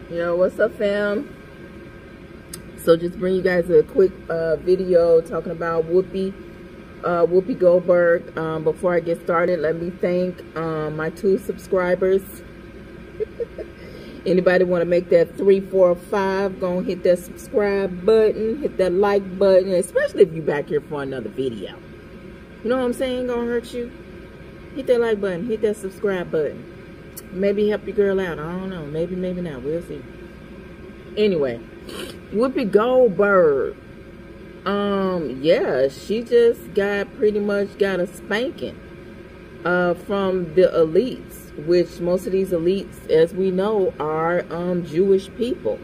Yo, what's up, fam? So just bring you guys a quick video talking about Whoopi Goldberg. Before I get started, let me thank my 2 subscribers. Anybody want to make that 3, 4, 5, go and hit that subscribe button, hit that like button, especially if you back here for another video. You know what I'm saying? Gonna hurt you. Hit that like button, hit that subscribe button. Maybe help your girl out. I don't know. Maybe, maybe not. We'll see. Anyway, Whoopi Goldberg. Yeah, she just pretty much got a spanking from the elites, which most of these elites, as we know, are Jewish people.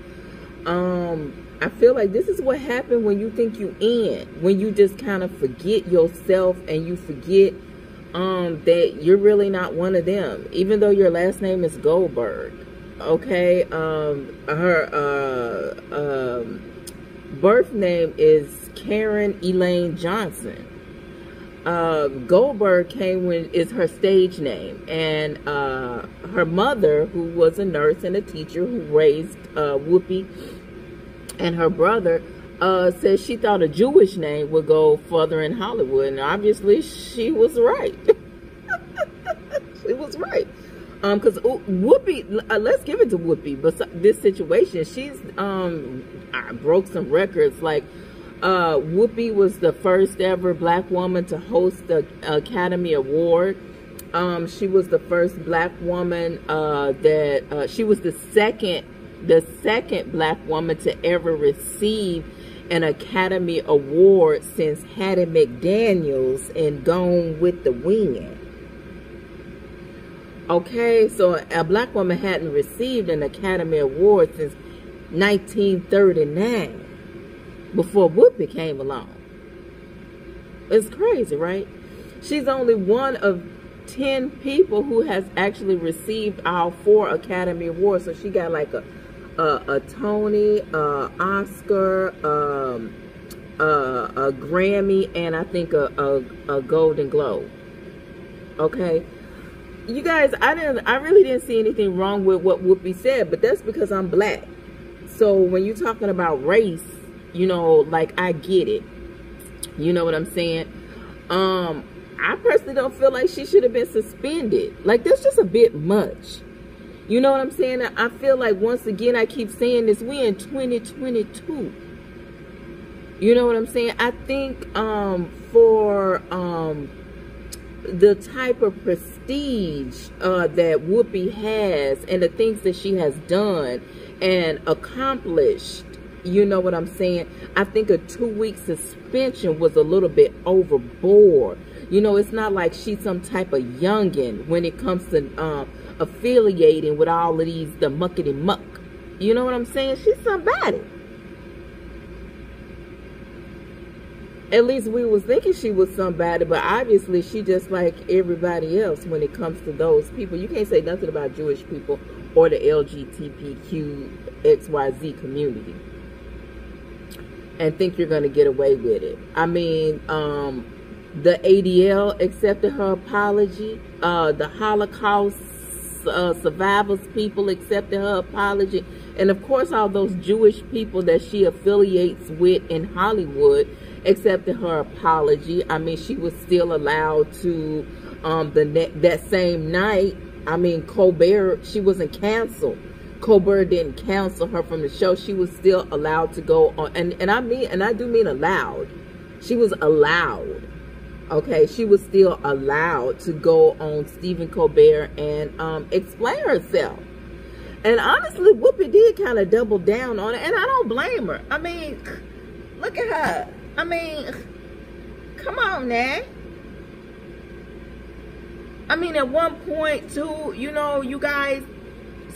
I feel like this is what happened when you think you in, when you just kind of forget yourself and you forget that you're really not one of them, even though your last name is Goldberg. Okay, her birth name is Karen Elaine Johnson. Goldberg is her stage name, and her mother, who was a nurse and a teacher who raised Whoopi, and her brother said she thought a Jewish name would go further in Hollywood, and obviously she was right. She was right. Because Whoopi, let's give it to Whoopi. But this situation, she's broke some records. Like Whoopi was the first ever black woman to host the Academy Award. She was the first black woman she was the second black woman to ever receive an Academy Award since Hattie McDaniels in Gone with the Wind. Okay, so a black woman hadn't received an Academy Award since 1939, before Whoopi came along. It's crazy, right? She's only one of 10 people who has actually received all 4 Academy Awards. So she got like a Tony, Oscar, a Grammy, and I think a Golden Globe. Okay, you guys, I really didn't see anything wrong with what Whoopi said, but that's because I'm black. So when you're talking about race, you know, like, I get it. You know what I'm saying? I personally don't feel like she should have been suspended. Like, that's just a bit much. You know what I'm saying? I feel like, once again, I keep saying this, we in 2022. You know what I'm saying? I think for the type of prestige that Whoopi has and the things that she has done and accomplished, you know what I'm saying? I think a 2-week suspension was a little bit overboard. You know, it's not like she's some type of youngin' when it comes to affiliating with all of the muckety muck. You know what I'm saying? She's somebody. At least we was thinking she was somebody, but obviously she just like everybody else when it comes to those people. You can't say nothing about Jewish people or the LGBTQ XYZ community and think you're going to get away with it. I mean, the ADL accepted her apology. The Holocaust survivors people accepted her apology. And of course, all those Jewish people that she affiliates with in Hollywood accepted her apology. I mean, she was still allowed to, that same night, I mean, Colbert, she wasn't canceled. Goldberg didn't cancel her from the show. She was still allowed to go on, and I do mean allowed. She was allowed. Okay, she was still allowed to go on Stephen Colbert and explain herself. And honestly, Whoopi did kind of double down on it, and I don't blame her. I mean, look at her. I mean, come on now. I mean, at one point too, you know, you guys,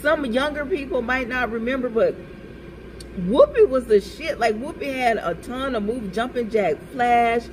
some younger people might not remember, but Whoopi was the shit. Like, Whoopi had a ton of movies, Jumpin' Jack Flash.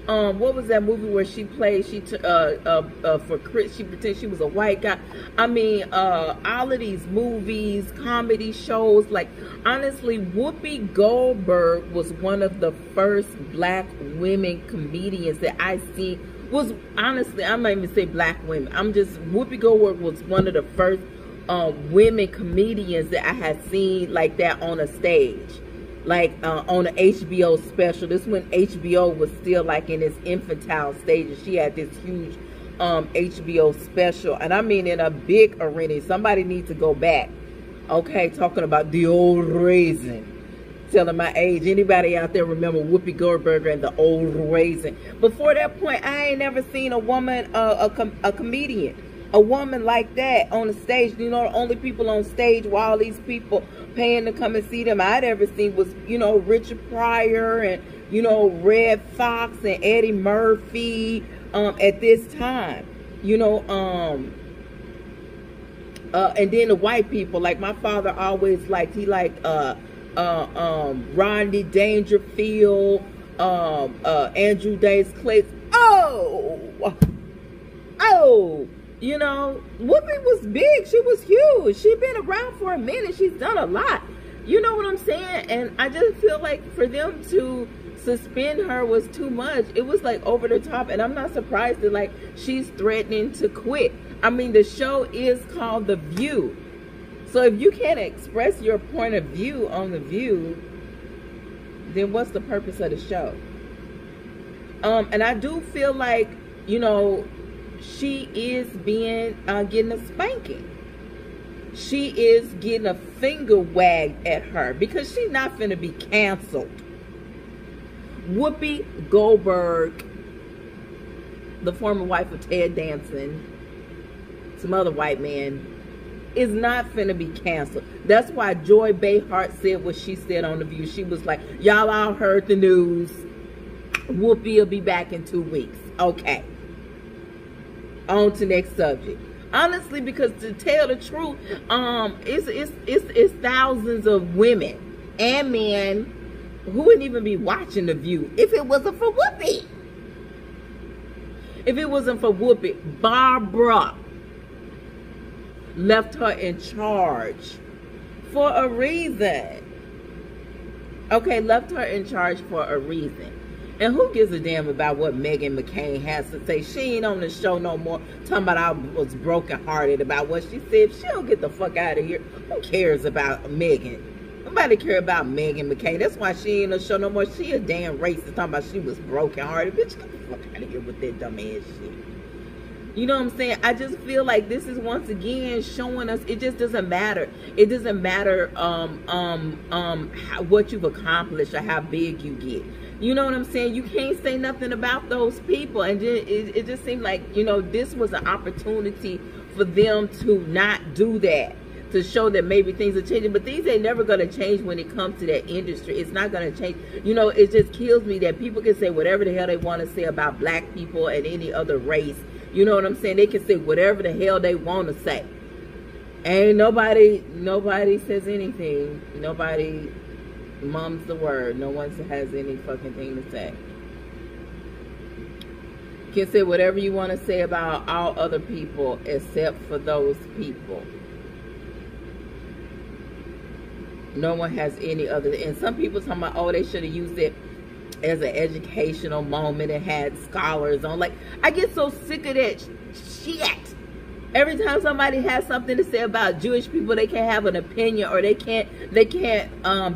What was that movie where she played? She for Chris, she pretended she was a white guy. I mean, all of these movies, comedy shows. Like, honestly, Whoopi Goldberg was one of the first black women comedians that I see. Was honestly, I might even say black women. Whoopi Goldberg was one of the first women comedians that I had seen like that on a stage, like on an HBO special. This when HBO was still like in its infantile stages. She had this huge HBO special, and I mean in a big arena. Somebody needs to go back, okay, talking about the old raisin. Telling my age. Anybody out there remember Whoopi Goldberg and the old raisin? Before that point, I ain't never seen a woman, a comedian, a woman like that on the stage. You know, the only people on stage while all these people paying to come and see them I'd ever seen was, you know, Richard Pryor and, you know, Red Fox and Eddie Murphy at this time. You know, and then the white people, like my father always liked, he liked Rodney Dangerfield, Andrew Dice Clay. Oh, you know, Whoopi was big. She was huge. She's been around for a minute. She's done a lot. You know what I'm saying? And I just feel like for them to suspend her was too much. It was like over the top. And I'm not surprised that like she's threatening to quit. I mean, the show is called The View. So if you can't express your point of view on The View, then what's the purpose of the show? And I do feel like, you know, she is getting a spanking. She is getting a finger wagged at her because she's not finna be canceled. Whoopi Goldberg, the former wife of Ted Danson, some other white man, is not finna be canceled. That's why Joy Behar said what she said on The View. She was like, y'all all heard the news. Whoopi will be back in 2 weeks. Okay. On to next subject. Honestly, because to tell the truth, it's thousands of women and men who wouldn't even be watching The View if it wasn't for Whoopi. If it wasn't for Whoopi, Barbara left her in charge for a reason. Okay, left her in charge for a reason. And who gives a damn about what Meghan McCain has to say? She ain't on the show no more. Talking about I was brokenhearted about what she said. She don't get the fuck out of here. Who cares about Meghan? Nobody care about Meghan McCain. That's why she ain't on the show no more. She a damn racist talking about she was brokenhearted. Bitch, get the fuck out of here with that dumb ass shit. You know what I'm saying? I just feel like this is once again showing us it just doesn't matter. It doesn't matter what you've accomplished or how big you get. You know what I'm saying? You can't say nothing about those people. And it just seemed like, you know, this was an opportunity for them to not do that. To show that maybe things are changing. But things ain't never going to change when it comes to that industry. It's not going to change. You know, it just kills me that people can say whatever the hell they want to say about black people and any other race. You know what I'm saying? They can say whatever the hell they want to say. Ain't nobody says anything. Nobody mum's the word. No one has any fucking thing to say. You can say whatever you want to say about all other people except for those people. No one has any other. And some people talking about, oh, they should have used it as an educational moment and had scholars on. Like, I get so sick of that shit. Every time somebody has something to say about Jewish people, they can't have an opinion or they can't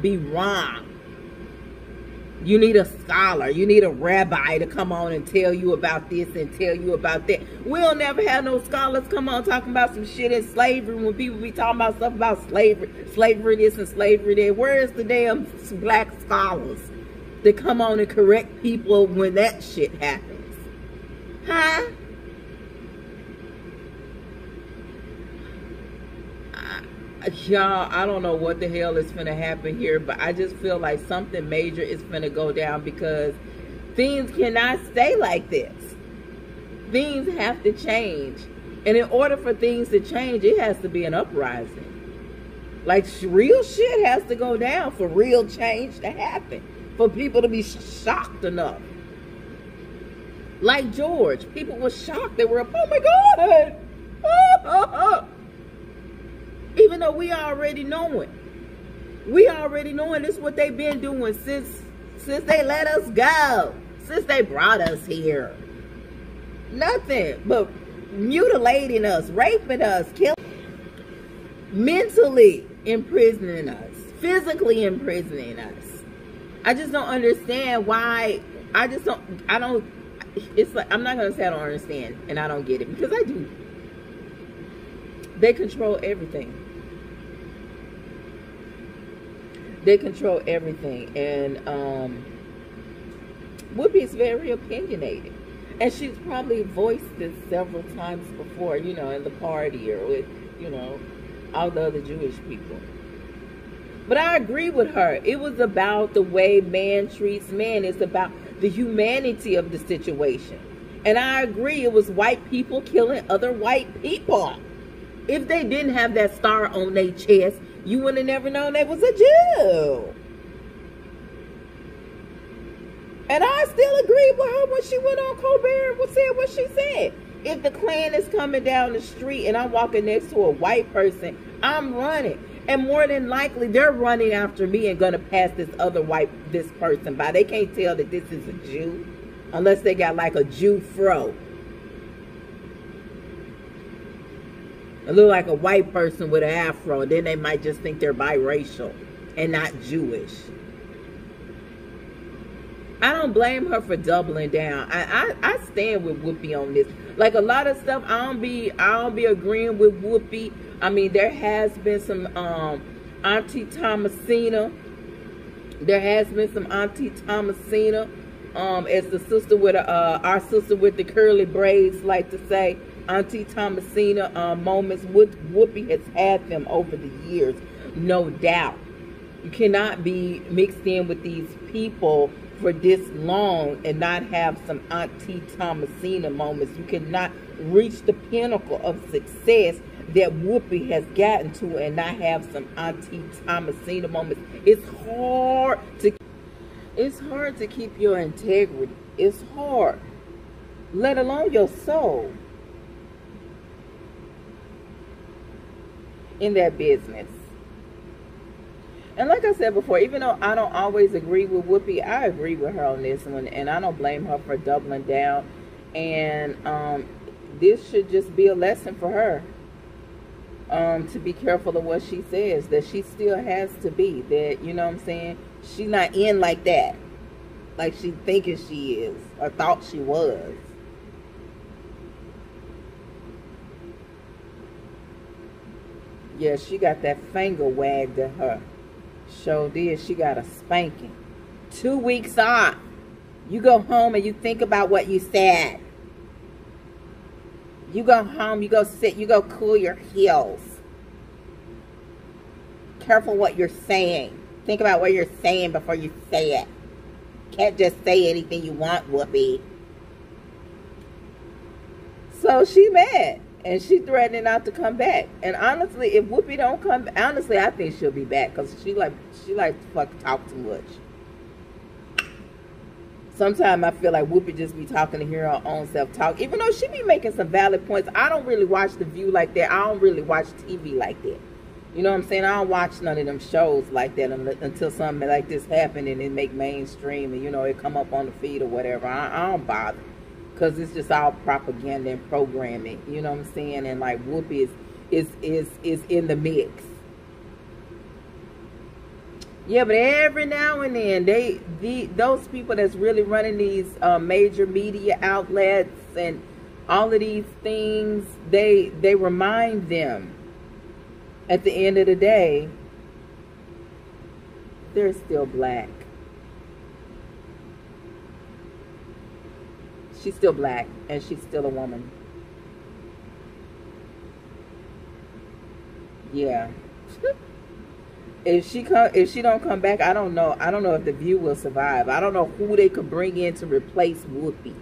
be wrong. You need a scholar. You need a rabbi to come on and tell you about this and tell you about that. We'll never have no scholars come on talking about some shit in slavery when people be talking about stuff about slavery this and slavery that. Where's the damn black scholars that come on and correct people when that shit happens? Huh? Y'all, I don't know what the hell is finna happen here, but I just feel like something major is finna go down because things cannot stay like this. Things have to change. And in order for things to change, it has to be an uprising. Like, real shit has to go down for real change to happen. For people to be shocked enough. Like George. People were shocked. They were, oh my God. Even though we already know it. We already knowing this is what they've been doing since they let us go. Since they brought us here. Nothing but mutilating us, raping us, killing. mentally imprisoning us, physically imprisoning us. I just don't understand why. I don't, it's like, I'm not going to say I don't understand and I don't get it, because I do. They control everything. They control everything. And Whoopi is very opinionated. And she's probably voiced this several times before, you know, in the party or with, you know, all the other Jewish people. But I agree with her. It was about the way man treats man. It's about the humanity of the situation. And I agree, it was white people killing other white people. If they didn't have that star on their chest, you would have never known they was a Jew. And I still agree with her when she went on Goldberg and said what she said. If the Klan is coming down the street and I'm walking next to a white person, I'm running. And more than likely, they're running after me and going to pass this person by. They can't tell that this is a Jew unless they got like a Jew fro. It look like a white person with an afro. Then they might just think they're biracial and not Jewish. I don't blame her for doubling down. I stand with Whoopi on this. Like a lot of stuff, I don't be agreeing with Whoopi. I mean, there has been some Auntie Thomasina. There has been some Auntie Thomasina, as the sister with our sister with the curly braids like to say, Auntie Thomasina moments. Whoopi has had them over the years, no doubt. You cannot be mixed in with these people for this long and not have some Auntie Thomasina moments. You cannot reach the pinnacle of success that Whoopi has gotten to and not have some Auntie Thomasina moments. It's hard to keep your integrity. It's hard, let alone your soul, in that business. And like I said before, even though I don't always agree with Whoopi, I agree with her on this one, and I don't blame her for doubling down. And this should just be a lesson for her, to be careful of what she says, that she still has to be, that, you know what I'm saying, she's not in like that, like she thinking she is, or thought she was. Yeah, she got that finger wagged at her. Sure did. She got a spanking. 2 weeks off. You go home and you think about what you said. You go home, you go sit, you go cool your heels. Careful what you're saying. Think about what you're saying before you say it. Can't just say anything you want, Whoopi. So she mad. And she threatening not to come back. And honestly, if Whoopi don't come back, honestly, I think she'll be back. Because she like to fuck talk too much. Sometimes I feel like Whoopi just be talking to hear her own self talk. Even though she be making some valid points. I don't really watch The View like that. I don't really watch TV like that. You know what I'm saying? I don't watch none of them shows like that until something like this happen and it make mainstream. And, you know, it come up on the feed or whatever. I don't bother. Because it's just all propaganda and programming, you know what I'm saying? And like Whoopi is in the mix. Yeah, but every now and then those people that's really running these major media outlets and all of these things, they remind them at the end of the day they're still black. She's still black, and she's still a woman. Yeah. If she don't come back, I don't know. I don't know if The View will survive. I don't know who they could bring in to replace Whoopi.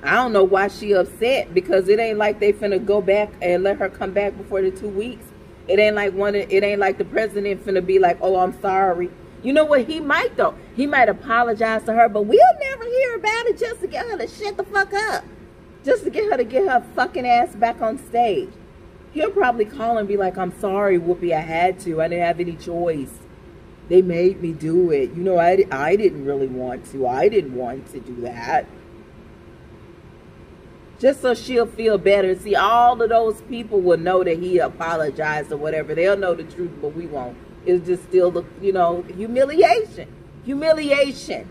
I don't know why she upset, because it ain't like they finna go back and let her come back before the 2 weeks. It ain't like the president finna be like, "Oh, I'm sorry." You know what? He might, though. He might apologize to her, but we'll never hear about it, just to get her to shut the fuck up. Just to get her fucking ass back on stage. He'll probably call and be like, "I'm sorry, Whoopi, I had to. I didn't have any choice. They made me do it. You know, I didn't really want to. I didn't want to do that." just so she'll feel better. See, all of those people will know that he apologized or whatever. They'll know the truth, but we won't. It's just still the, you know, humiliation. Humiliation.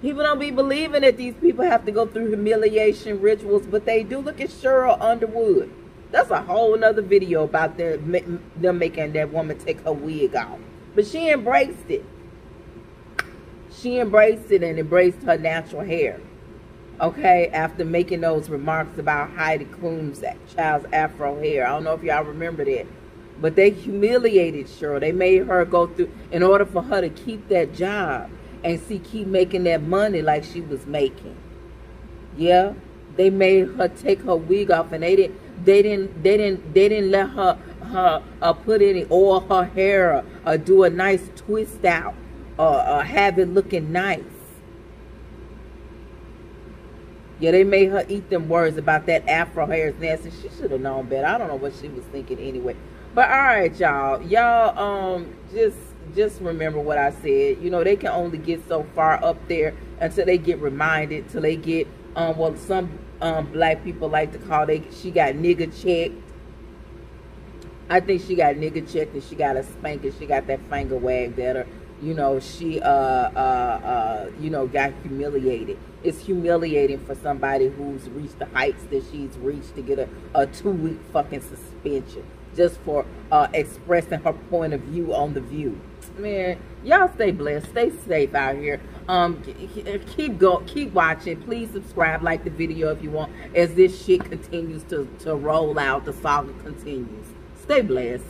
People don't be believing that these people have to go through humiliation rituals, but they do. Look at Cheryl Underwood. That's a whole nother video about them making that woman take her wig off. But she embraced it. She embraced it and embraced her natural hair. Okay, after making those remarks about Heidi Klum's child's afro hair. I don't know if y'all remember that. But they humiliated Cheryl. They made her go through, in order for her to keep that job and keep making that money like she was making. Yeah, they made her take her wig off, and they didn't let her put any oil her hair or do a nice twist out or have it looking nice. Yeah, they made her eat them words about that afro hair is nasty. She should have known better. I don't know what she was thinking anyway. But all right, y'all, just remember what I said. You know, they can only get so far up there until they get reminded, till they get what some black people like to call she got nigger checked. I think she got nigger checked, and she got a spanking. She got that finger wagged at her. You know, she you know, got humiliated. It's humiliating for somebody who's reached the heights that she's reached to get a 2-week fucking suspension just for expressing her point of view on The View. Man, y'all stay blessed, stay safe out here. Keep watching. Please subscribe, like the video if you want, as this shit continues to roll out. The saga continues. Stay blessed.